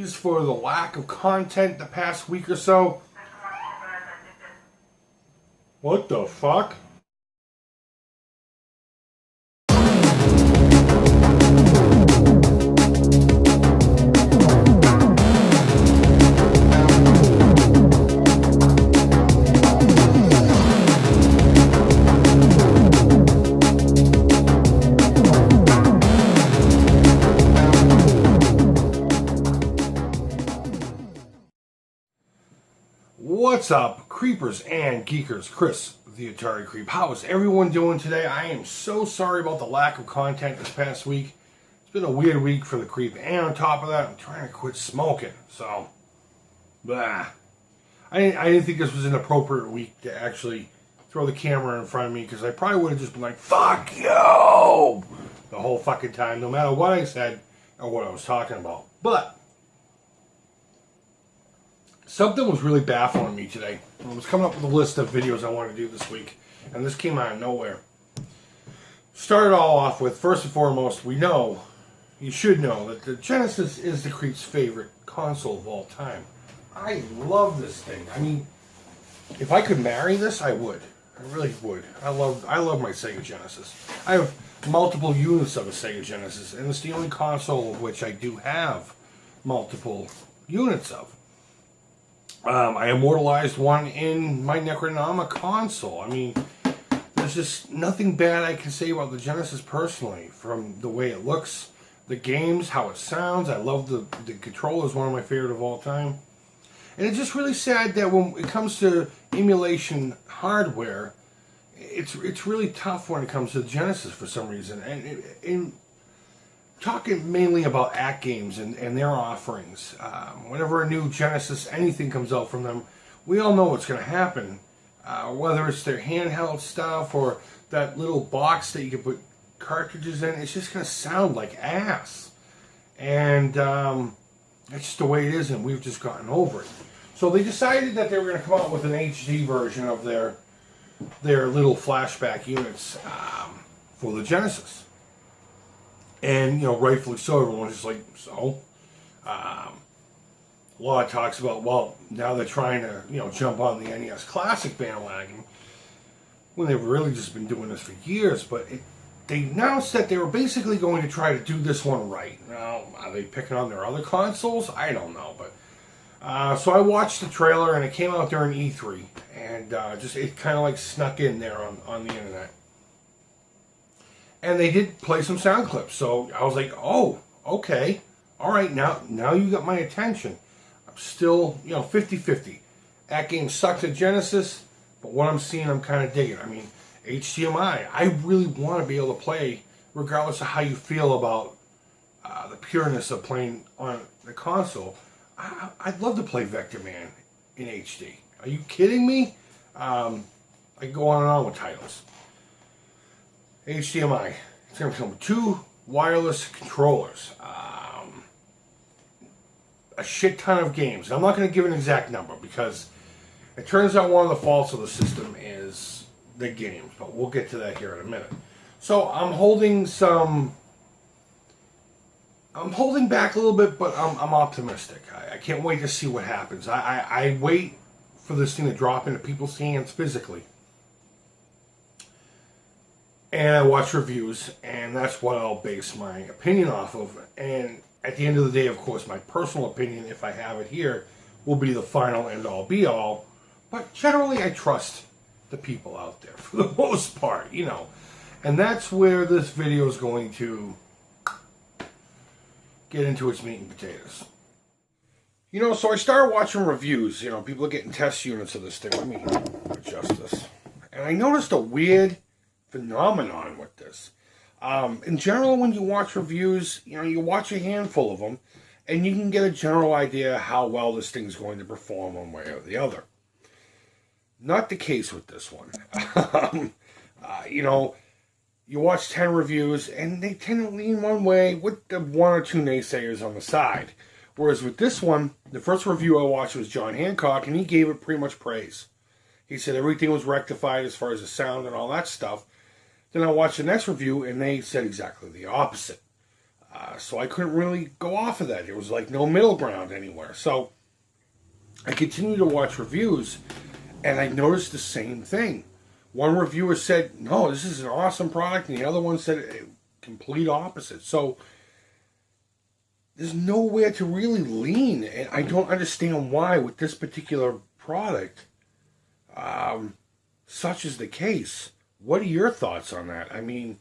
For the lack of content the past week or so. What the fuck? What's up, creepers and geekers? Chris, the Atari Creep. How is everyone doing today? I am so sorry about the lack of content this past week. It's been a weird week for the Creep, and on top of that, I'm trying to quit smoking. So, blah. I didn't think this was an appropriate week to actually throw the camera in front of me, because I probably would have just been like, fuck you! The whole fucking time, no matter what I said or what I was talking about. But something was really baffling me today. I was coming up with a list of videos I wanted to do this week, and this came out of nowhere. Started all off with, first and foremost, you should know, that the Genesis is the Creep's favorite console of all time. I love this thing. I mean, if I could marry this, I would. I really would. I love my Sega Genesis. I have multiple units of a Sega Genesis, and it's the only console of which I do have multiple units of. I immortalized one in my Necronoma console. I mean, there's just nothing bad I can say about the Genesis personally, from the way it looks, the games, how it sounds. I love the controller, one of my favorite of all time. And it's just really sad that when it comes to emulation hardware, it's really tough when it comes to the Genesis for some reason. And talking mainly about AtGames and their offerings. Whenever a new Genesis, anything comes out from them, we all know what's going to happen. Whether it's their handheld stuff or that little box that you can put cartridges in, it's just going to sound like ass. And that's just the way it is, and we've just gotten over it. So they decided that they were going to come out with an HD version of their little flashback units for the Genesis. And, rightfully so, everyone's just like, so? A lot of talks about, well, now they're trying to, jump on the NES Classic bandwagon, when they've really just been doing this for years. But they announced that they were basically going to try to do this one right. Now, are they picking on their other consoles? I don't know. But so I watched the trailer, and it came out during E3. And it kind of like snuck in there on the internet. And they did play some sound clips, so I was like, oh, okay. All right, now you got my attention. I'm still, 50-50. AtGames sucks at Genesis, but what I'm seeing, I'm kind of digging. I mean, HDMI, I really want to be able to play, regardless of how you feel about the pureness of playing on the console. I'd love to play Vector Man in HD. Are you kidding me? I can go on and on with titles. HDMI. It's going to come with 2 wireless controllers. A shit ton of games. I'm not going to give an exact number because it turns out one of the faults of the system is the games. But we'll get to that here in a minute. So I'm holding back a little bit, but I'm optimistic. I can't wait to see what happens. I wait for this thing to drop into people's hands physically. And I watch reviews, and that's what I'll base my opinion off of. And at the end of the day, of course, my personal opinion, if I have it here, will be the final end-all, be-all. But generally, I trust the people out there, for the most part, And that's where this video is going to get into its meat and potatoes. So I started watching reviews. People are getting test units of this thing. Let me adjust this. And I noticed a weird phenomenon with this. In general, when you watch reviews, you watch a handful of them, and you can get a general idea how well this thing's going to perform one way or the other. Not the case with this one. You watch 10 reviews, and they tend to lean one way with the 1 or 2 naysayers on the side. Whereas with this one, the first review I watched was John Hancock, and he gave it pretty much praise. He said everything was rectified as far as the sound and all that stuff. Then I watched the next review, and they said exactly the opposite. So I couldn't really go off of that. There was like no middle ground anywhere. So I continued to watch reviews, and I noticed the same thing. One reviewer said, no, this is an awesome product, and the other one said a complete opposite. So there's nowhere to really lean, and I don't understand why with this particular product, such is the case. What are your thoughts on that? I mean,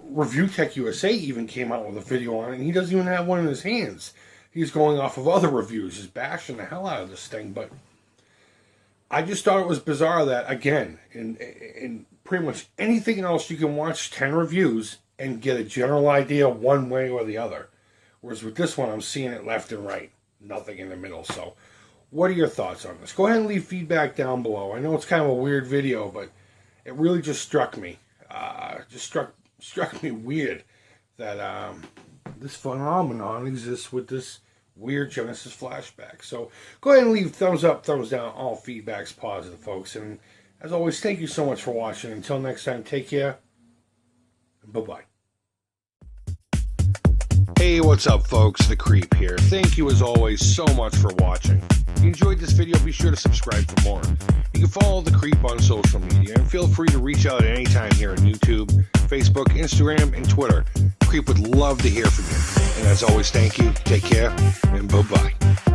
Review Tech USA even came out with a video on it, and he doesn't even have one in his hands. He's going off of other reviews, just bashing the hell out of this thing. But I just thought it was bizarre that, again, in pretty much anything else, you can watch 10 reviews and get a general idea one way or the other. Whereas with this one, I'm seeing it left and right, nothing in the middle. So what are your thoughts on this? Go ahead and leave feedback down below. I know it's kind of a weird video, but it really just struck me. Struck me weird that this phenomenon exists with this weird Genesis Flashback. So go ahead and leave thumbs up, thumbs down. All feedback's positive, folks. And as always, thank you so much for watching. Until next time, take care. And bye-bye. Hey, what's up, folks? The Creep here. Thank you, as always, so much for watching. If you enjoyed this video, be sure to subscribe for more. You can follow The Creep on social media, and feel free to reach out at any time here on YouTube, Facebook, Instagram, and Twitter. Creep would love to hear from you. And as always, thank you, take care, and bye-bye.